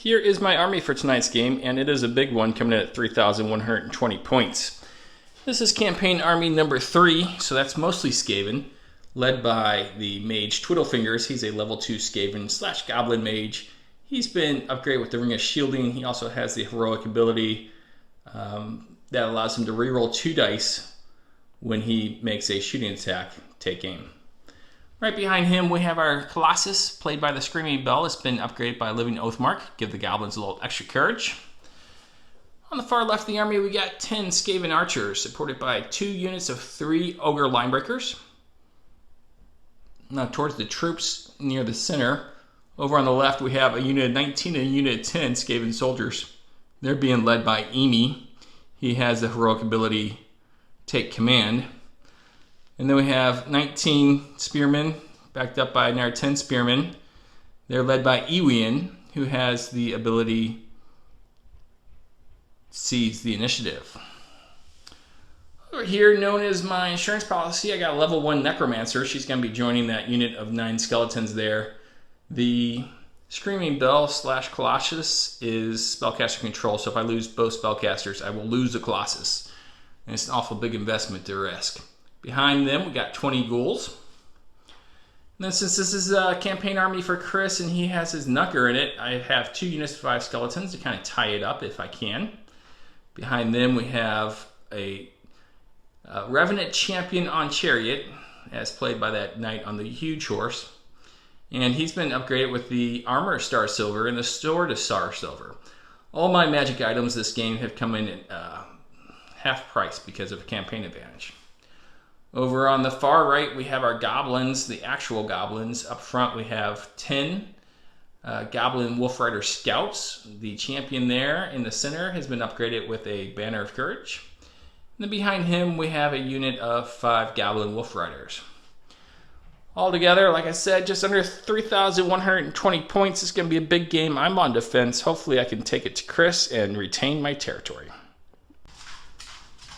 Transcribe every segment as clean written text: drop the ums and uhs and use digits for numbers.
Here is my army for tonight's game, and it is a big one coming in at 3,120 points. This is campaign army number 3, so that's mostly Skaven, led by the mage Twiddlefingers. He's a level 2 Skaven / goblin mage. He's been upgraded with the Ring of Shielding. He also has the heroic ability that allows him to reroll 2 dice when he makes a shooting attack, take aim. Right behind him, we have our Colossus, played by the Screaming Bell. It's been upgraded by a living Oathmark. Give the goblins a little extra courage. On the far left of the army, we got 10 Skaven archers, supported by 2 units of 3 ogre linebreakers. Now towards the troops near the center, over on the left, we have a unit of 19 and a unit of 10 Skaven soldiers. They're being led by Emi. He has the heroic ability, Take Command. And then we have 19 spearmen, backed up by another 10 spearmen. They're led by Ewian, who has the ability Seize the Initiative. Over here, known as my insurance policy, I got a level 1 Necromancer. She's going to be joining that unit of 9 skeletons there. The Screaming Bell / Colossus is spellcaster control, so if I lose both spellcasters, I will lose the Colossus. And it's an awful big investment to risk. Behind them, we got 20 ghouls. And then since this is a campaign army for Chris and he has his Knucker in it, I have 2 units of 5 skeletons to kind of tie it up if I can. Behind them, we have a Revenant Champion on Chariot, as played by that knight on the huge horse. And he's been upgraded with the Armor Star Silver and the Sword of Star Silver. All my magic items this game have come in at half price because of a campaign advantage. Over on the far right, we have our goblins, the actual goblins. Up front, we have 10 Goblin Wolf Rider Scouts. The champion there in the center has been upgraded with a Banner of Courage. And then behind him, we have a unit of 5 Goblin Wolf Riders. Altogether, like I said, just under 3,120 points. It's going to be a big game. I'm on defense. Hopefully, I can take it to Chris and retain my territory.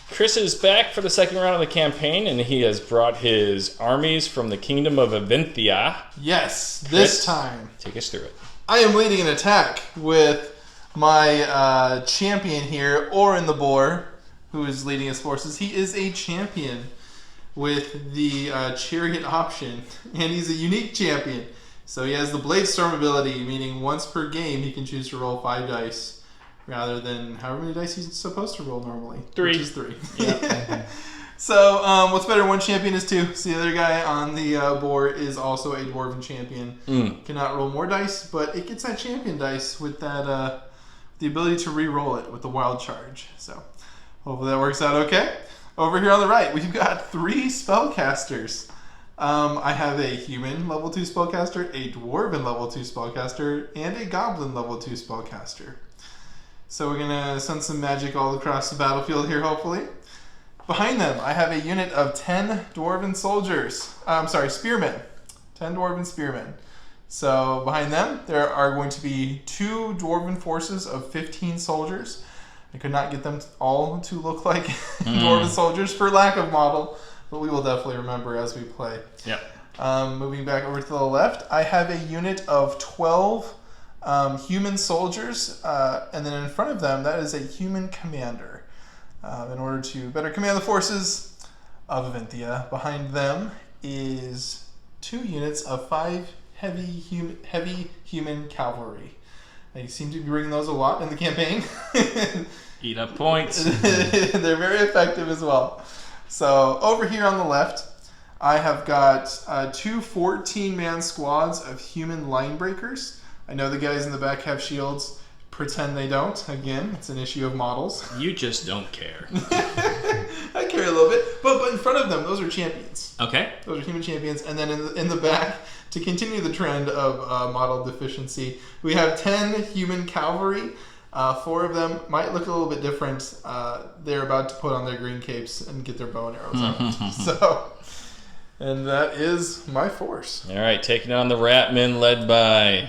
Chris is back for the second round of the campaign, and he has brought his armies from the Kingdom of Avinthia. Yes, Chris, this time. Take us through it. I am leading an attack with my champion here, Orin the Boar, who is leading his forces. He is a champion with the chariot option, and he's a unique champion. So he has the Blade Storm ability, meaning once per game he can choose to roll 5 dice. Rather than however many dice he's supposed to roll normally. 3. Which is 3. Yep. So, what's better, one champion is 2. So the other guy on the board is also a Dwarven champion. Cannot roll more dice, but it gets that champion dice with that the ability to re-roll it with the wild charge. So, hopefully that works out okay. Over here on the right, we've got 3 spellcasters. I have a human level 2 spellcaster, a Dwarven level 2 spellcaster, and a Goblin level 2 spellcaster. So we're going to send some magic all across the battlefield here, hopefully. Behind them, I have a unit of 10 Dwarven soldiers. Spearmen. 10 Dwarven spearmen. So behind them, there are going to be 2 Dwarven forces of 15 soldiers. I could not get them all to look like Dwarven soldiers for lack of model, but we will definitely remember as we play. Yep. Moving back over to the left, I have a unit of 12 human soldiers, and then in front of them, that is a human commander. In order to better command the forces of Avinthia, behind them is 2 units of 5 heavy human cavalry. They seem to be bringing those a lot in the campaign. Eat up points. They're very effective as well. So over here on the left, I have got 2 14-man squads of human linebreakers. I know the guys in the back have shields. Pretend they don't. Again, it's an issue of models. You just don't care. I care a little bit. But in front of them, those are champions. Okay. Those are human champions. And then in the back, to continue the trend of model deficiency, we have 10 human cavalry. 4 of them might look a little bit different. They're about to put on their green capes and get their bow and arrows out. And that is my force. All right, taking on the Ratmen led by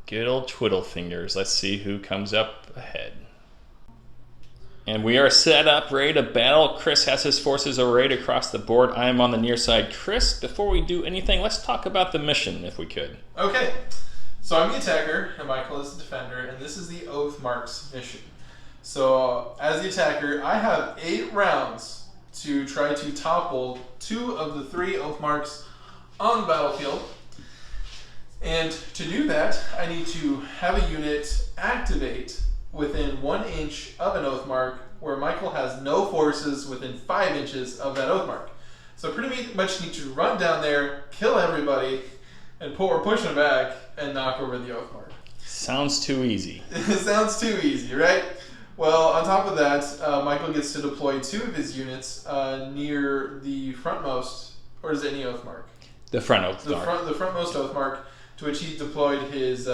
good old Twiddlefingers. Let's see who comes up ahead. And we are set up, ready to battle. Chris has his forces arrayed across the board. I am on the near side. Chris, before we do anything, let's talk about the mission, if we could. Okay. So I'm the attacker, and Michael is the defender, and this is the Oathmarks mission. So as the attacker, I have 8 rounds to try to topple 2 of the 3 Oathmarks on the battlefield. And to do that, I need to have a unit activate within 1 inch of an Oathmark, where Michael has no forces within 5 inches of that Oathmark. So pretty much need to run down there, kill everybody, and push them back and knock over the Oathmark. Sounds too easy. It sounds too easy, right? Well, on top of that, Michael gets to deploy 2 of his units near the frontmost, or is it any Oathmark? The front Oathmark. The frontmost Oathmark, to which he deployed his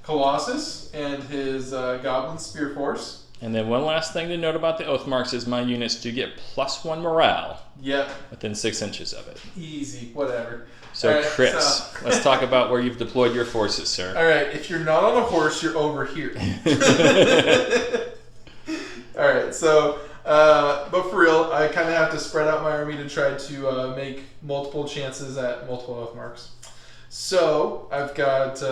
Colossus and his Goblin Spear Force. And then one last thing to note about the Oathmarks is my units do get +1 morale. Yep. Within 6 inches of it. Easy, whatever. So, right, Chris, let's talk about where you've deployed your forces, sir. All right, if you're not on a horse, you're over here. All right, so, but for real, I kind of have to spread out my army to try to make multiple chances at multiple Oathmarks. So, I've got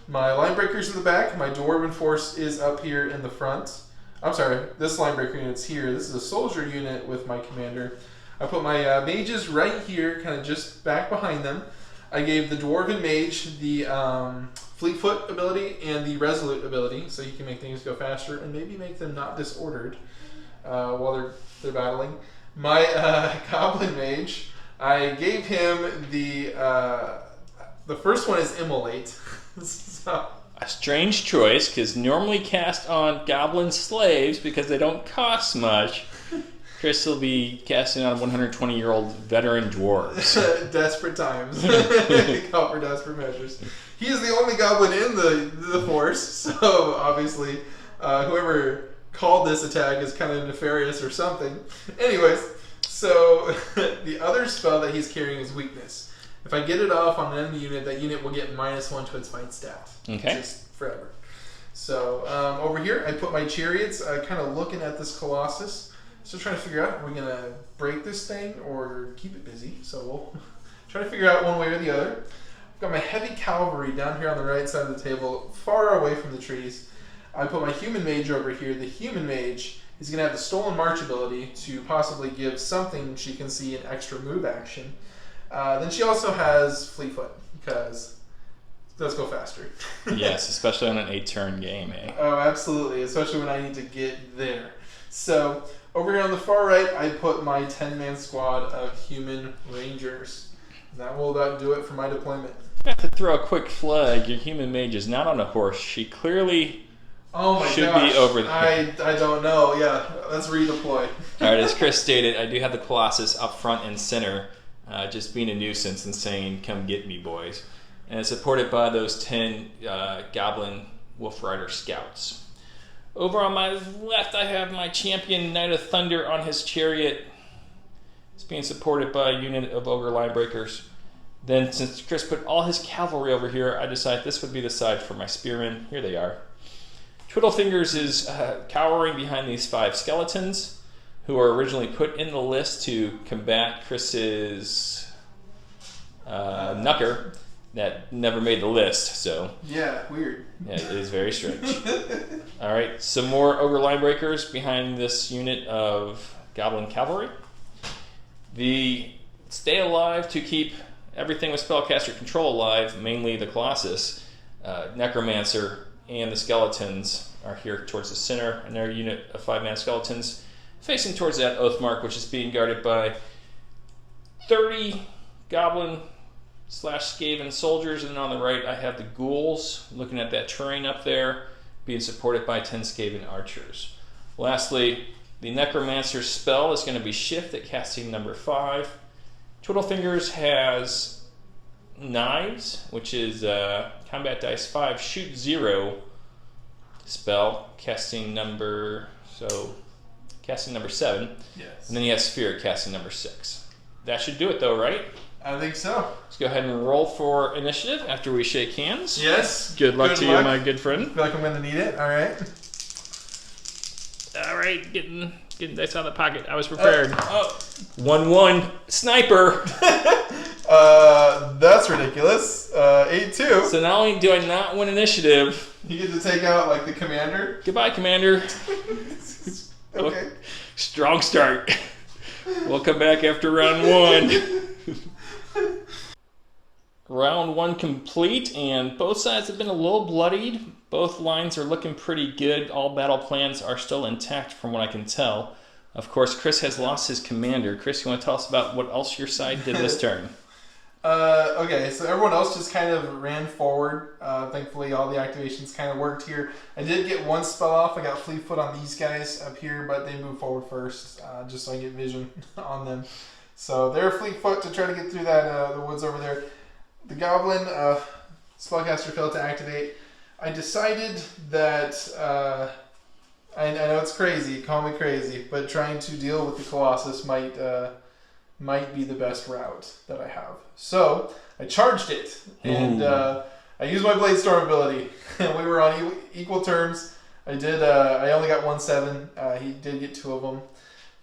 my line breakers in the back. My Dwarven force is up here in the front. I'm sorry, this line breaker unit's here. This is a soldier unit with my commander. I put my mages right here, kind of just back behind them. I gave the Dwarven Mage the Fleetfoot ability and the Resolute ability, so you can make things go faster and maybe make them not disordered while they're battling. My Goblin Mage, I gave him the first one is Immolate. So, a strange choice, because normally cast on Goblin Slaves because they don't cost much. Chris will be casting on 120-year-old veteran dwarves. Desperate times. Call for desperate measures. He is the only goblin in the force, so obviously whoever called this attack is kind of nefarious or something. Anyways, so the other spell that he's carrying is Weakness. If I get it off on an enemy unit, that unit will get -1 to its fight stat. Okay. Just forever. So over here, I put my chariots, kind of looking at this Colossus. Still trying to figure out, are we going to break this thing or keep it busy? So we'll try to figure out one way or the other. I've got my heavy cavalry down here on the right side of the table, far away from the trees. I put my human mage over here. The human mage is going to have the Stolen March ability to possibly give something she can see an extra move action. Then she also has Fleetfoot, because let's go faster. Yes, especially on an 8-turn game, eh? Oh, absolutely, especially when I need to get there. So, over here on the far right, I put my 10-man squad of human rangers. That will about do it for my deployment. I have to throw a quick flag. Your human mage is not on a horse. She clearly should be over there. I don't know. Yeah, let's redeploy. All right, as Chris stated, I do have the Colossus up front and center, just being a nuisance and saying, "Come get me, boys." And it's supported by those 10 Goblin Wolf Rider scouts. Over on my left, I have my champion Knight of Thunder on his chariot. It's being supported by a unit of Ogre Linebreakers. Then, since Chris put all his cavalry over here, I decided this would be the side for my spearmen. Here they are. Twiddlefingers is cowering behind these 5 skeletons, who were originally put in the list to combat Chris's Knucker. That never made the list, so... Yeah, weird. Yeah, it is very strange. Alright, some more Ogre Linebreakers behind this unit of Goblin Cavalry. The stay alive to keep everything with Spellcaster Control alive, mainly the Colossus, Necromancer, and the Skeletons are here towards the center, and their unit of 5-man Skeletons facing towards that Oathmark, which is being guarded by 30 Goblin / Skaven soldiers, and on the right I have the ghouls looking at that terrain up there, being supported by 10 Skaven archers. Lastly, the Necromancer's spell is going to be Shift at casting number 5. Twiddlefingers has Knives, which is Combat Dice 5, Shoot 0 spell, casting number 7. Yes. And then you have Spirit, casting number 6. That should do it though, right? I think so. Let's go ahead and roll for initiative after we shake hands. Yes. Good luck to you, my good friend. I feel like I'm going to need it. All right. All right, getting dice out of the pocket. I was prepared. 1-1 sniper. That's ridiculous. 8-2. So not only do I not win initiative, You get to take out like the commander. goodbye, Commander. Okay. Strong start. We'll come back after round 1. Round 1 complete, and both sides have been a little bloodied. Both lines are looking pretty good. All battle plans are still intact from what I can tell. Of course, Chris has lost his commander. Chris, you want to tell us about what else your side did this turn? Okay, so everyone else just kind of ran forward. Thankfully, all the activations kind of worked here. I did get one spell off. I got Fleetfoot on these guys up here, but they moved forward first, just so I get vision on them. So they're Fleetfoot to try to get through that the woods over there. The Goblin Spellcaster failed to activate. I decided that I know it's crazy. Call me crazy, but trying to deal with the Colossus might be the best route that I have. So I charged it, and I used my Blade Storm ability. And we were on equal terms. I only got 1/7. He did get 2 of them,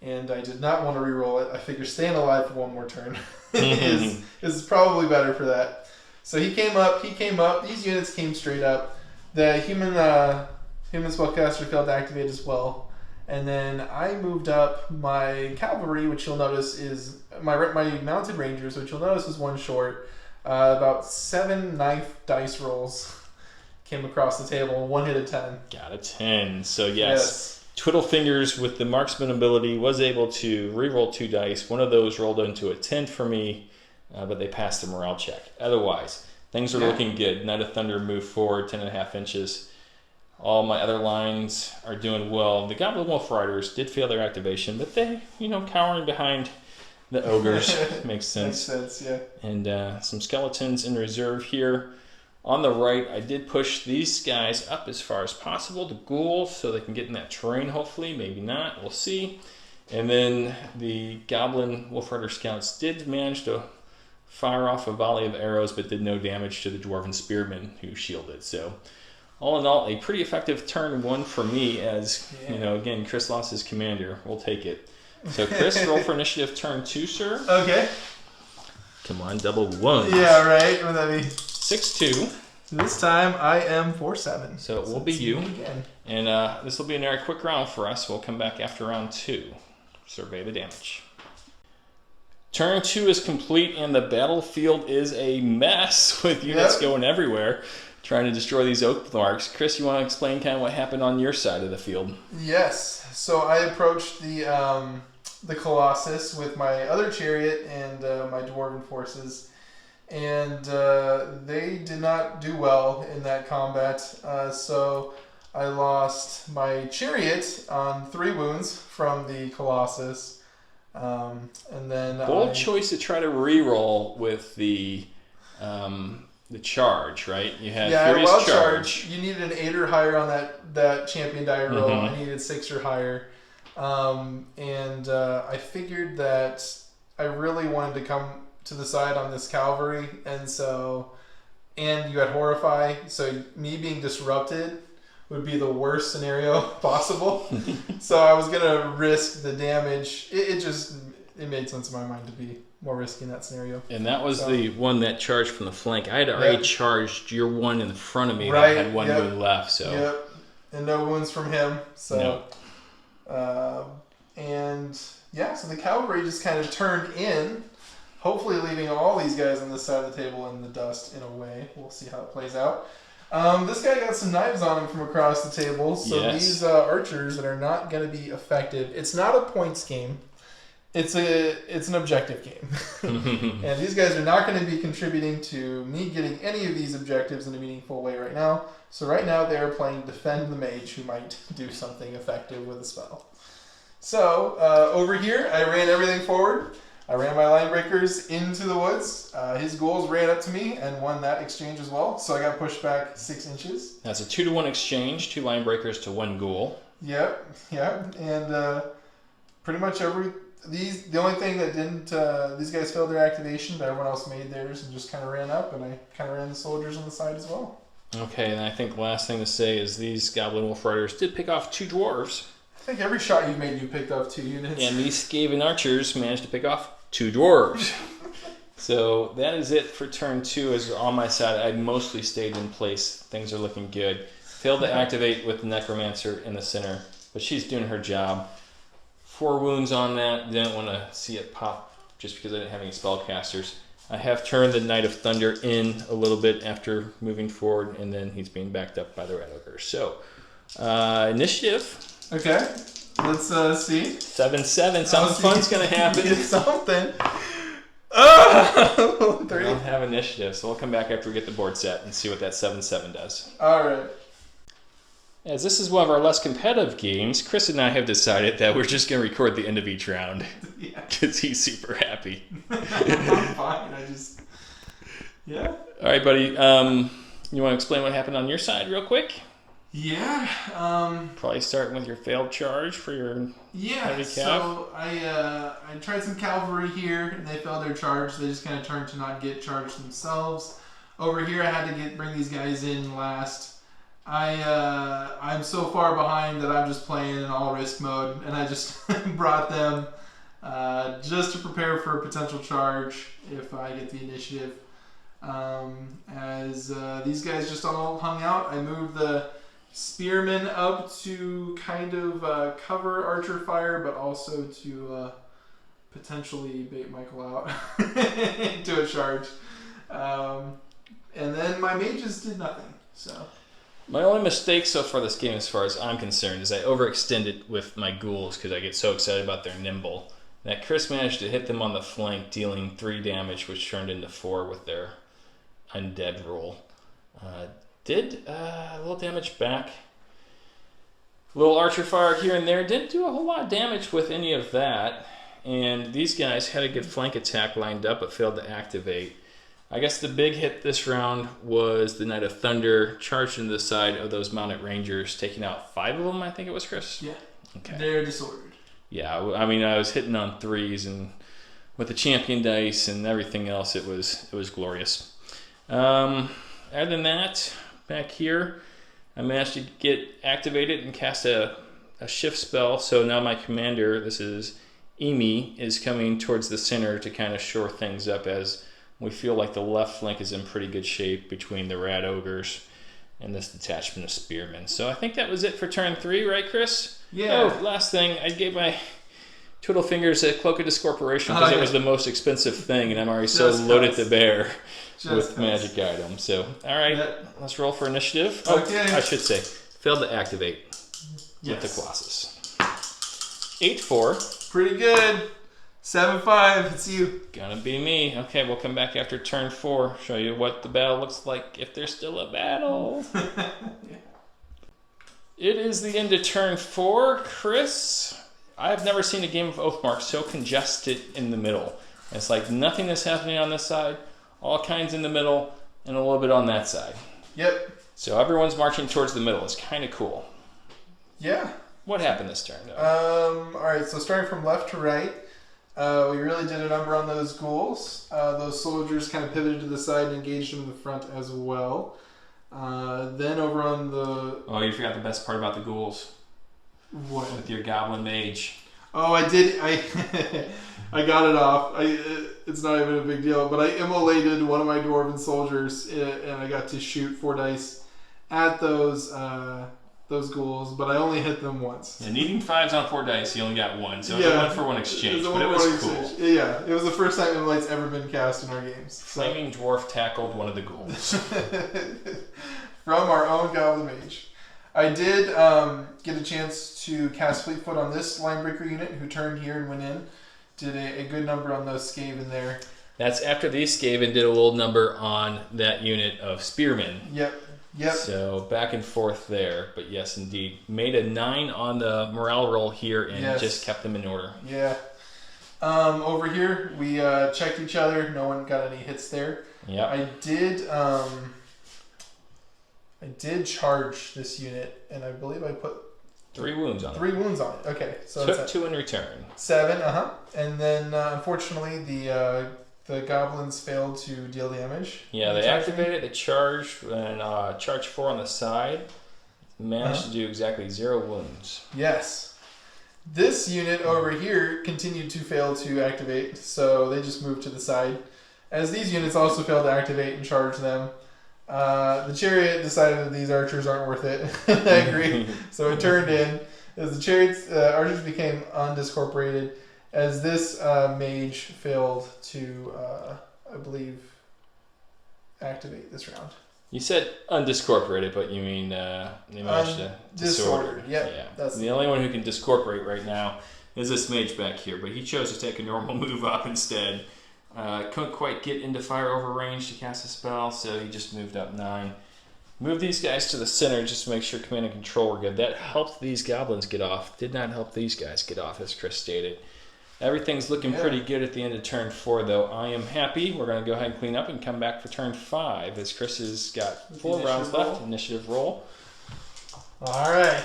and I did not want to reroll it. I figured staying alive for one more turn is probably better for that. So he came up. These units came straight up. The human spellcaster failed to activate as well. And then I moved up my cavalry, which you'll notice is my mounted rangers, which you'll notice is one short. About 7 knife dice rolls came across the table, and one hit a 10. Got a 10. So yes. Twiddle Fingers with the marksman ability was able to reroll 2 dice. One of those rolled into a 10 for me, but they passed the morale check. Otherwise, things are looking good. Knight of Thunder moved forward 10.5 inches. All my other lines are doing well. The Goblin Wolf Riders did fail their activation, but they, cowering behind the ogres makes sense. Makes sense, yeah. And some skeletons in reserve here. On the right, I did push these guys up as far as possible to ghouls so they can get in that terrain, hopefully. Maybe not. We'll see. And then the Goblin Wolf Rider Scouts did manage to fire off a volley of arrows, but did no damage to the Dwarven Spearmen who shielded. So all in all, a pretty effective turn 1 for me as, again, Chris lost his commander. We'll take it. So, Chris, roll for initiative turn 2, sir. Okay. Come on, double 1. Yeah, right. What would that be? 6-2. This time I am 4-7. So it will be you. Again. And this will be another quick round for us. We'll come back after round 2. Survey the damage. Turn 2 is complete, and the battlefield is a mess with units going everywhere, trying to destroy these Oathmarks. Chris, you want to explain kind of what happened on your side of the field? Yes. So I approached the Colossus with my other chariot and my Dwarven forces, and they did not do well in that combat. So I lost my chariot on 3 wounds from the Colossus. And then bold choice to try to reroll with the charge, right? You had Furious Charge. You needed an 8 or higher on that champion die roll. I needed 6 or higher. And I figured that I really wanted to come to the side on this cavalry, and you had Horrify, so me being disrupted would be the worst scenario possible. So I was gonna risk the damage. It made sense in my mind to be more risky in that scenario. And that was the one that charged from the flank. I had already charged your one in front of me that had one wound left. So and no wounds from him. So no. So the cavalry just kind of turned in, hopefully leaving all these guys on this side of the table in the dust in a way. We'll see how it plays out. This guy got some knives on him from across the table, so these archers that are not going to be effective. It's not a points game. It's an objective game. And these guys are not going to be contributing to me getting any of these objectives in a meaningful way right now. So right now they are playing Defend the Mage, who might do something effective with a spell. So over here, I ran everything forward. I ran my line breakers into the woods. His ghouls ran up to me and won that exchange as well. So I got pushed back 6 inches. That's a 2-to-1 exchange. 2 line breakers to 1 ghoul. Yep. And pretty much the only thing that didn't, these guys failed their activation, but everyone else made theirs and just kind of ran up, and I kind of ran the soldiers on the side as well. Okay, and I think last thing to say is these Goblin Wolf Riders did pick off 2 dwarves. I think every shot you've made, you picked off 2 units. And these Skaven archers managed to pick off 2 dwarves. So that is it for turn 2. As on my side, I mostly stayed in place. Things are looking good. Failed to activate with the Necromancer in the center, but she's doing her job. 4 wounds on that. Didn't want to see it pop just because I didn't have any spellcasters. I have turned the Knight of Thunder in a little bit after moving forward, and then he's being backed up by the Red Ogre. So, initiative. Okay, let's see. 7-7. Something fun's going to happen. Something. We don't have initiative, so we'll come back after we get the board set and see what that 7-7 does. All right. As this is one of our less competitive games, Chris and I have decided that we're just going to record the end of each round. Yeah. Because he's super happy. I'm fine. Yeah. All right, buddy. You want to explain what happened on your side real quick? Yeah. Probably starting with your failed charge for your heavy cav. So I tried some cavalry here, and they failed their charge. They just kind of turned to not get charged themselves. Over here, I had to bring these guys in last. I'm so far behind that I'm just playing in all risk mode, and I just brought them just to prepare for a potential charge if I get the initiative. As these guys just all hung out, I moved the spearmen up to kind of cover archer fire, but also to potentially bait Michael out into a charge. And then my mages did nothing. So my only mistake so far this game, as far as I'm concerned, is I overextended with my ghouls because I get so excited about their nimble that Chris managed to hit them on the flank, dealing 3 damage, which turned into 4 with their undead roll. Did a little damage back. A little archer fire here and there. Didn't do a whole lot of damage with any of that. And these guys had a good flank attack lined up but failed to activate. I guess the big hit this round was the Knight of Thunder charged into the side of those mounted rangers, taking out 5 of them, I think it was, Chris? yeah, okay. They're disordered. Yeah, I mean, I was hitting on 3s, and with the champion dice and everything else, it was glorious. Other than that, back here, I managed to get activated and cast a shift spell. So now my commander, this is Emi, is coming towards the center to kind of shore things up as we feel like the left flank is in pretty good shape between the Rat Ogres and this detachment of spearmen. So I think that was it for turn 3, right, Chris? Yeah. Oh, last thing, I gave my Twiddle Fingers a Cloak of Discorporation because it was the most expensive thing, and I'm already so loaded to bear with magic items. So, all right, let's roll for initiative. Okay. I should say, failed to activate with the Colossus. 8-4. Pretty good. 7-5. It's you. Gonna be me. Okay, we'll come back after turn 4. Show you what the battle looks like if there's still a battle. It is the end of turn 4. Chris, I have never seen a game of Oathmark so congested in the middle. It's like nothing is happening on this side, all kinds in the middle, and a little bit on that side. Yep. So everyone's marching towards the middle. It's kind of cool. Yeah. What happened this turn, though? All right, so starting from left to right, we really did a number on those ghouls. Those soldiers kind of pivoted to the side and engaged them in the front as well. Then over on the... Oh, you forgot the best part about the ghouls. What? With your goblin mage. Oh, I did. I got it off. It's not even a big deal, but I immolated one of my dwarven soldiers, and I got to shoot 4 dice at those ghouls, but I only hit them once. And needing 5s on 4 dice, you only got 1, so it was a 1-for-1 exchange, but it was cool. Yeah, it was the first time Immolate's ever been cast in our games. So. Flaming Dwarf tackled one of the ghouls. From our own Goblin Mage. I did get a chance to cast Fleetfoot on this Linebreaker unit, who turned here and went in. Did a good number on those Skaven there. That's after these Skaven did a little number on that unit of Spearmen. Yep. So back and forth there, but yes, indeed. Made a 9 on the morale roll here and just kept them in order. Yeah. Over here, we checked each other. No one got any hits there. Yeah. I did charge this unit, and I believe I put 3 wounds on it. 3 wounds on it. Okay, so took 2 in return. 7. And then unfortunately, the goblins failed to deal damage. Yeah, they activated the charge and charge 4 on the side. Managed to do exactly 0 wounds. Yes. This unit over here continued to fail to activate, so they just moved to the side. As these units also failed to activate and charge them, the chariot decided that these archers aren't worth it. I agree. So it turned in. As the chariot's archers became undiscorporated, as this mage failed to, I believe, activate this round. You said undiscorporated, but you mean they managed to disordered. Yep, yeah. That's the only one who can discorporate right now is this mage back here, but he chose to take a normal move up instead. Couldn't quite get into fire over range to cast a spell, so he just moved up 9. Move these guys to the center just to make sure command and control were good. That helped these goblins get off. Did not help these guys get off, as Chris stated. Everything's looking pretty good at the end of turn 4, though. I am happy. We're going to go ahead and clean up and come back for turn 5, as Chris has got 4 rounds left. Initiative roll. All right.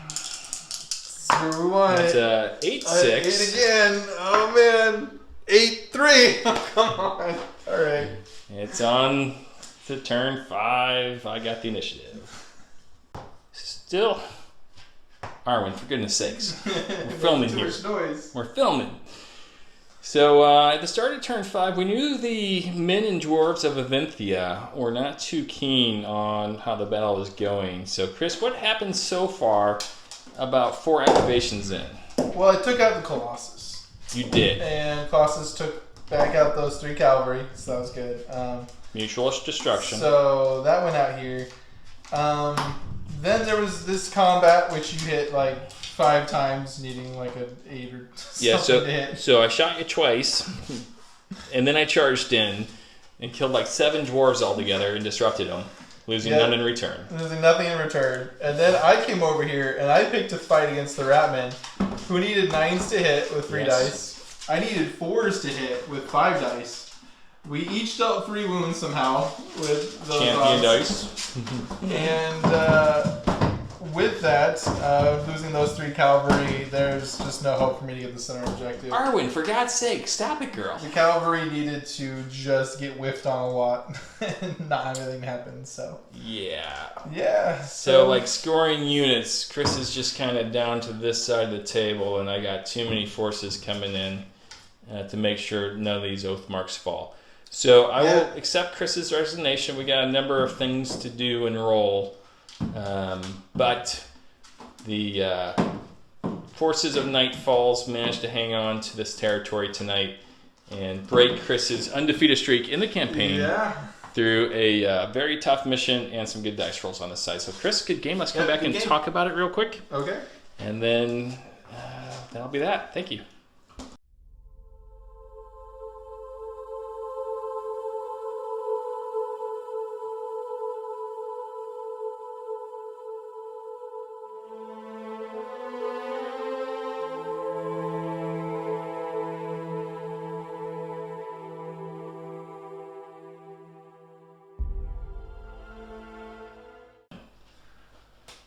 That's where we want it. It's 8-6. 8 again. Oh, man. 8-3. Oh, come on. All right. It's on to turn 5. I got the initiative. Still. Arwen, for goodness sakes. We're filming here. We're filming. So at the start of turn 5, we knew the men and dwarves of Avinthia were not too keen on how the battle was going. So Chris, what happened so far about 4 activations in? Well, I took out the Colossus. You did. And Colossus took back out those 3 cavalry, so that was good. Mutual destruction. So that went out here. Then there was this combat, which you hit like 5 times, needing like an 8 or something to hit. So I shot you twice, and then I charged in and killed like 7 dwarves altogether and disrupted them, losing none in return. Losing nothing in return. And then I came over here and I picked a fight against the Ratmen, who needed 9s to hit with 3 dice. I needed 4s to hit with 5 dice. We each dealt 3 wounds somehow with those champion dice. And with that, losing those 3 cavalry, there's just no hope for me to get the center objective. Arwen, for God's sake, stop it, girl. The cavalry needed to just get whiffed on a lot and not have anything happen, so. Yeah. So like scoring units, Chris is just kind of down to this side of the table, and I got too many forces coming in to make sure none of these Oathmarks fall. So I will accept Chris's resignation. We got a number of things to do and roll. But the forces of Night Falls managed to hang on to this territory tonight and break Chris's undefeated streak in the campaign through a very tough mission and some good dice rolls on the side. So Chris, good game. Let's come back and talk about it real quick. Okay. And then that'll be that. Thank you.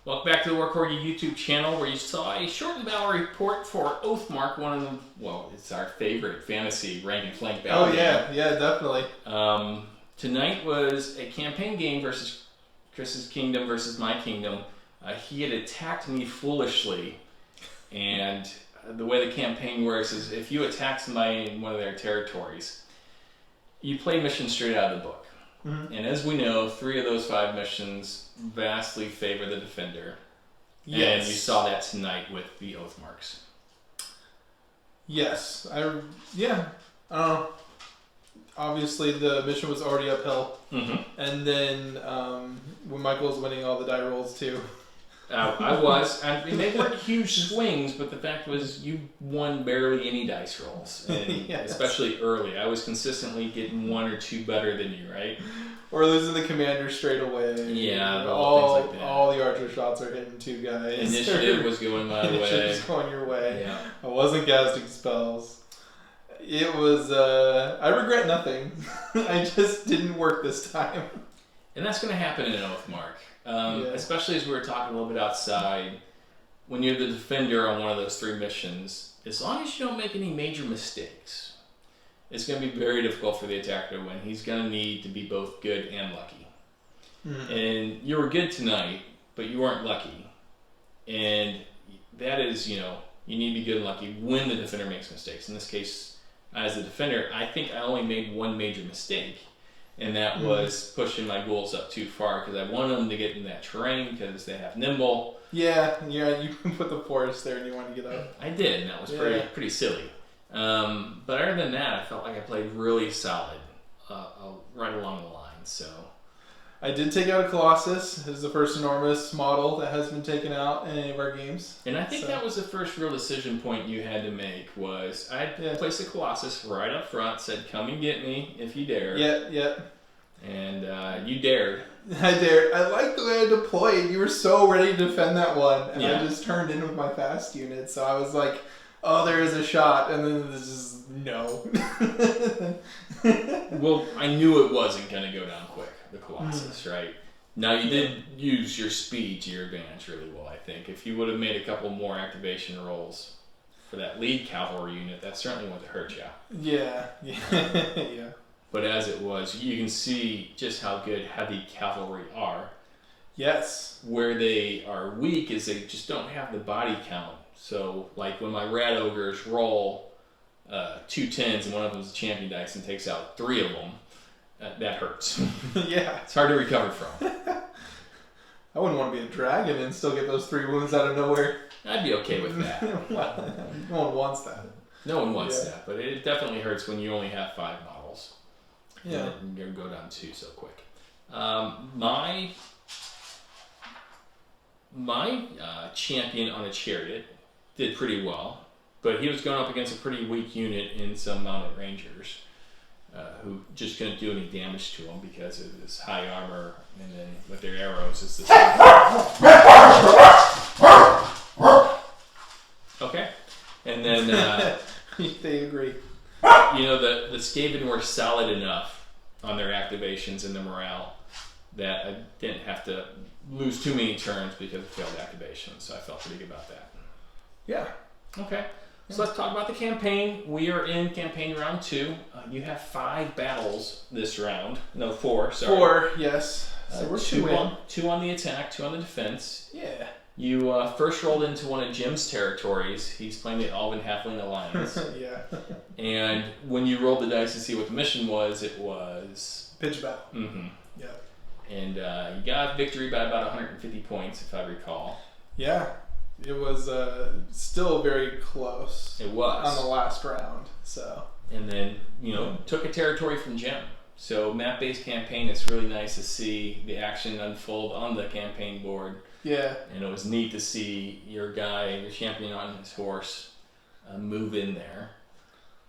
Welcome back to the War Corgi YouTube channel, where you saw a shortened battle report for Oathmark, one of them. Well, it's our favorite fantasy rank and flank battle. Oh yeah, definitely. Tonight was a campaign game versus Chris's kingdom versus my kingdom. He had attacked me foolishly, and the way the campaign works is if you attack somebody in one of their territories, you play missions straight out of the book. Mm-hmm. And as we know, 3 of those 5 missions vastly favor the defender. Yes. And you saw that tonight with the Oathmarks. Yes. Obviously, the mission was already uphill. Mm-hmm. And then when Michael was winning all the die rolls, too. I was. I mean, they weren't huge swings, but the fact was you won barely any dice rolls. And especially early. I was consistently getting 1 or 2 better than you, right? Or losing the commander straight away. Yeah, all things like that. All the archer shots are hitting 2 guys. Initiative was going my way. Initiative was going your way. Yeah. I wasn't casting spells. It was, I regret nothing. I just didn't work this time. And that's going to happen in an Oathmark. Especially as we were talking a little bit outside, when you're the defender on one of those 3 missions, as long as you don't make any major mistakes, it's going to be very difficult for the attacker to win. He's going to need to be both good and lucky. Mm-hmm. And you were good tonight, but you weren't lucky. And that is, you need to be good and lucky when the defender makes mistakes. In this case, as a defender, I think I only made one major mistake, and that was pushing my ghouls up too far because I wanted them to get in that terrain because they have nimble. Yeah, you put the forest there and you want to get up. I did, and that was pretty silly. But other than that, I felt like I played really solid right along the line. So I did take out a Colossus. It is the first enormous model that has been taken out in any of our games. And I think that was the first real decision point you had to make was I placed the Colossus right up front, said, come and get me if you dare. Yeah. And you dared. I dared. I liked the way I deployed. You were so ready to defend that one. And I just turned in with my fast unit. So I was like, oh, there is a shot. And then this is no. Well, I knew it wasn't going to go down quick, the Colossus, right? Now, you did use your speed to your advantage really well, I think. If you would have made a couple more activation rolls for that lead cavalry unit, that certainly wouldn't have hurt you. Yeah. But as it was, you can see just how good heavy cavalry are. Yes. Where they are weak is they just don't have the body count. So, like when my Rat Ogres roll 2 10s and one of them is a champion dice and takes out 3 of them, that hurts. Yeah. It's hard to recover from. I wouldn't want to be a dragon and still get those 3 wounds out of nowhere. I'd be okay with that. No one wants that. No one wants that, but it definitely hurts when you only have 5 models. Yeah. And you're going to go down 2 so quick. My champion on a chariot did pretty well, but he was going up against a pretty weak unit in some mounted rangers who just couldn't do any damage to him because of his high armor, and then with their arrows it's the same. Okay. And then they agree. You know, the Skaven were solid enough on their activations and the morale that I didn't have to lose too many turns because of failed activations, so I felt pretty good about that. Yeah. Okay. So let's talk about the campaign. We are in campaign round 2. You have 5 battles this round. No, 4. Sorry. 4, yes. So we're 2 on the attack, 2 on the defense. Yeah. You first rolled into one of Jim's territories. He's playing the Elven Halfling Alliance. Yeah. And when you rolled the dice to see what the mission was, it was... Pitch battle. Mm-hmm. Yeah. And you got victory by about 150 points, if I recall. Yeah. It was still very close. It was. On the last round, so... And then, took a territory from Jim. So map-based campaign, it's really nice to see the action unfold on the campaign board. Yeah. And it was neat to see your guy, your champion on his horse, move in there.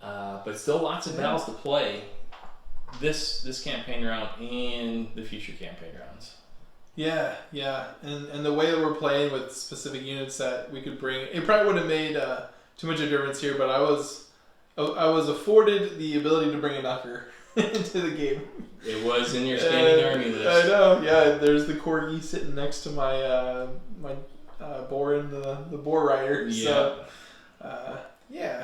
But still lots of battles to play this campaign round and the future campaign rounds. Yeah. And the way that we're playing with specific units that we could bring, it probably wouldn't have made too much of a difference here, but I was afforded the ability to bring a Knucker into the game. It was in your standing army list. I know, yeah. There's the Corgi sitting next to my boar in the boar rider. Yeah. So,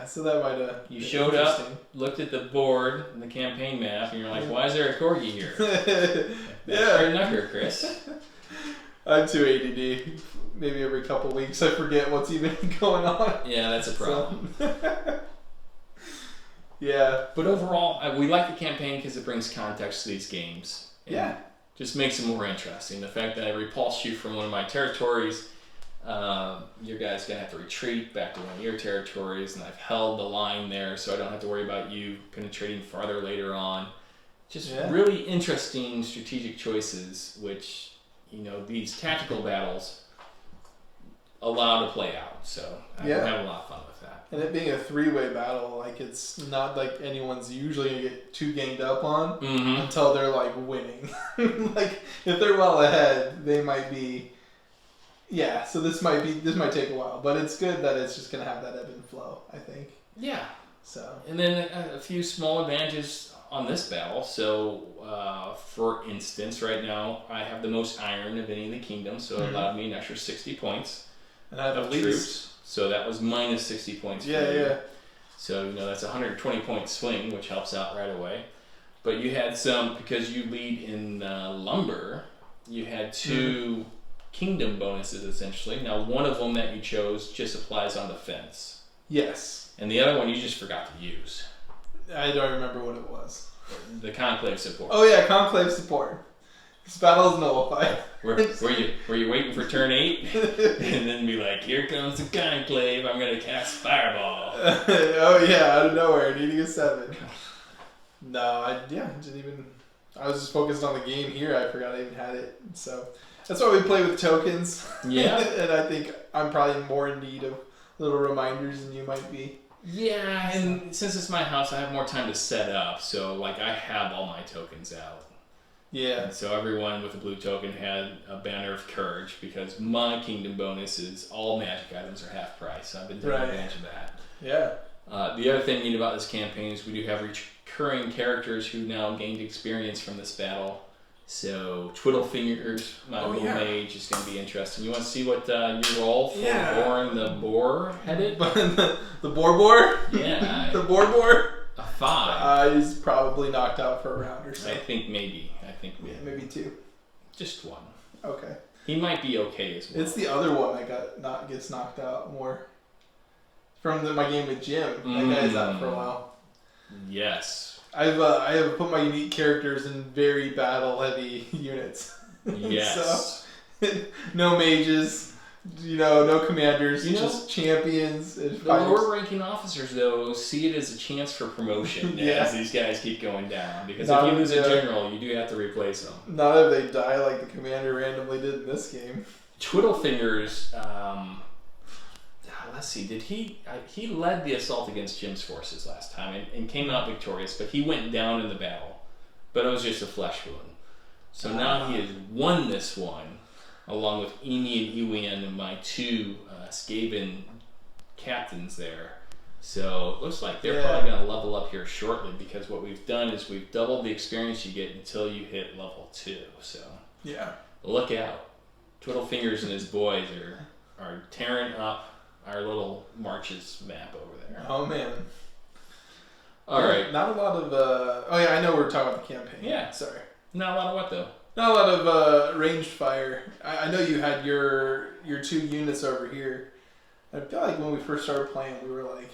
so that might have You showed up, looked at the board and the campaign map, and you're like, why is there a Corgi here? That's for a Knucker, Chris. I'm too ADD. Maybe every couple weeks I forget what's even going on. Yeah, that's a problem. So, yeah. But overall, we like the campaign because it brings context to these games. Yeah. Just makes it more interesting. The fact that I repulsed you from one of my territories, your guys going to have to retreat back to one of your territories, and I've held the line there so I don't have to worry about you penetrating farther later on. Just really interesting strategic choices, which, these tactical battles allow to play out. So I have a lot of fun with that. And it being a 3-way battle, like it's not like anyone's usually gonna get too ganged up on until they're like winning. Like if they're well ahead, they might be. Yeah, so this might take a while, but it's good that it's just gonna have that ebb and flow, I think. Yeah. So. And then a few small advantages on this battle. So, for instance, right now I have the most iron of any of the kingdoms, so it allowed me an extra 60 points. And I have troops. So that was minus 60 points. Yeah. So that's a 120 point swing, which helps out right away. But you had some, because you lead in lumber, you had 2 kingdom bonuses essentially. Now one of them that you chose just applies on defense. Yes. And the other one you just forgot to use. I don't remember what it was. The Conclave support. Oh yeah, Conclave support. This battle is nullified. Were you waiting for turn 8? And then be like, here comes the Conclave, I'm going to cast Fireball. Oh yeah, out of nowhere, needing a 7. No, I didn't even... I was just focused on the game here, I forgot I even had it. So, that's why we play with tokens. Yeah. And I think I'm probably more in need of little reminders than you might be. Yeah, and since it's my house, I have more time to set up. So, like, I have all my tokens out. Yeah. And so everyone with a blue token had a Banner of Courage because my kingdom bonus is all magic items are half price. So I've been taking advantage of that. Yeah. The other thing neat about this campaign is we do have recurring characters who now gained experience from this battle. So Twiddlefingers, my little mage, is going to be interesting. You want to see what you roll for Boring the Boar-headed? The Boar? Yeah. The Boar? A 5. He's probably knocked out for a round or so. I think maybe. Maybe 2. Just 1. Okay. He might be okay as well. It's the other one that gets knocked out more. From my game with Jim. That guy's out for a while. Yes. I have put my unique characters in very battle-heavy units. Yes. So, no mages, no commanders, just champions. And the lower-ranking officers, though, see it as a chance for promotion as these guys keep going down. Because if you lose a general, you do have to replace them. Not if they die like the commander randomly did in this game. Twiddlefingers, let's see, did he led the assault against Jim's forces last time and came out victorious, but he went down in the battle. But it was just a flesh wound. So now he has won this one, along with Emi and Ewan and my 2 Skaven captains there. So it looks like they're probably going to level up here shortly because what we've done is we've doubled the experience you get until you hit level 2. So look out. Twiddlefingers and his boys are tearing up our little Marches map over there. Oh, man. All right. Not a lot of... I know we're talking about the campaign. Yeah. Sorry. Not a lot of what, though? Not a lot of ranged fire. I know you had your 2 units over here. I feel like when we first started playing, we were like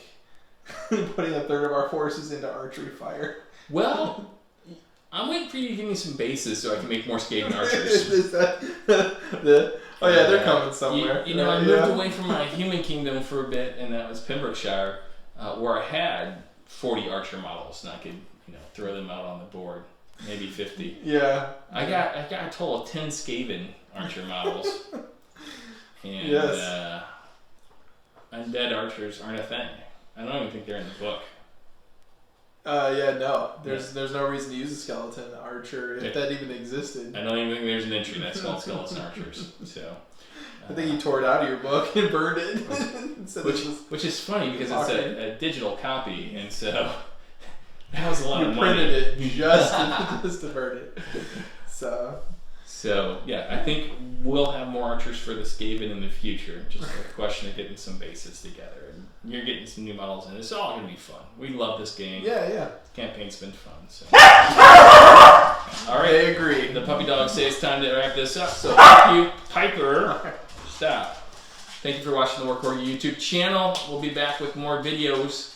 putting a third of our forces into archery fire. Well, I'm waiting for you to give me some bases so I can make more Skaven archers. They're coming somewhere. I moved away from my human kingdom for a bit, and that was Pembrokeshire, where I had 40 archer models, and I could throw them out on the board. Maybe 50. Yeah. I got a total of 10 Skaven archer models. And undead archers aren't a thing. I don't even think they're in the book. No. There's no reason to use a skeleton archer if that even existed. I don't even think there's an entry that's called skeleton archers. So I think you tore it out of your book and burned it. which is funny because it's a digital copy, and so that was a lot of money. You printed it just to burn it. So I think we'll have more archers for the Skaven in the future. Just a question of getting some bases together, and you're getting some new models, and it's all gonna be fun. We love this game. Yeah. The campaign's been fun. So. All right, I agree. The puppy dog says it's time to wrap this up. So thank you, Piper. Stop. Thank you for watching the Workhorse YouTube channel. We'll be back with more videos,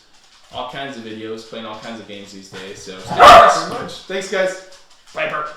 all kinds of videos, playing all kinds of games these days. So stay with us. Thanks, guys. Piper.